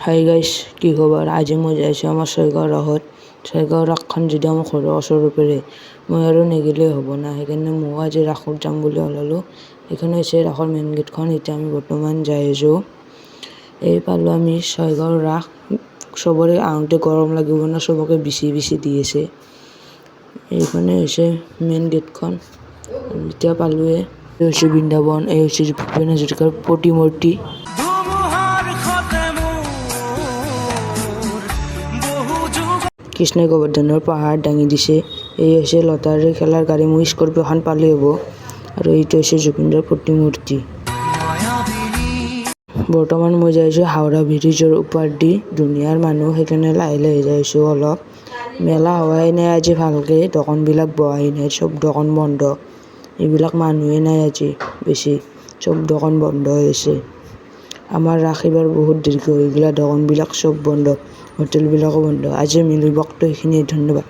Hi guys, কি খবৰ? আজি মই যাইছোঁ আমাৰ ছয়গাঁও ৰাসত। ছয়গাঁও ৰাসখন যদি আমাৰ ঘৰৰ ওচৰৰ পৰে, মই আৰু নেগেলেই হ'ব না। সেইকাৰণে ময়ো আজি ৰাসত যাম বুলি ওলালোঁ। এইখন হৈছে ৰাসৰ মেইন গেটখন। এতিয়া আমি বৰ্তমান যাই আছোঁ। এই পালোঁ আমি ছয়গাঁওৰ ৰাস। চবৰে আহোঁতে গৰম লাগিব না, চবকে বিচি দি আছে। এইখনে হৈছে মেইন গেটখন। এতিয়া পালোঁৱে। এই হৈছে বৃন্দাবন, এই হৈছে ভূপেন হাজৰিকাৰ প্ৰতিমূৰ্তি। কৃষ্ণই গোবৰ্ধনৰ পাহাৰ দাঙি দিছে। এই হৈছে লটাৰী খেলাৰ গাড়ী। মই স্কৰ্পিঅ'খন পালেই হ'ব। আৰু এইটো হৈছে জুবিনদাৰ প্ৰতিমূৰ্তি। বৰ্তমান মই যাইছোঁ হাওৰা ব্ৰিজৰ ওপৰ দি। দুনিয়াৰ মানুহ, সেইকাৰণে লাহে লাহে যাইছোঁ অলপ। মেলা হোৱাই নাই আজি ভালকৈ, দোকানবিলাক বহাই নাই, চব দোকান বন্ধ। এইবিলাক মানুহে নাই আজি বেছি, চব দোকান বন্ধ হৈ আছে। আমাৰ ৰাস এইবাৰ বহুত দীৰ্ঘ হৈ গ'ল, দোকানবিলাক চব বন্ধ, হোটেলবিলাকো বন্ধ। আজি মিলি বক্তব্য এইখিনিয়ে, ধন্যবাদ।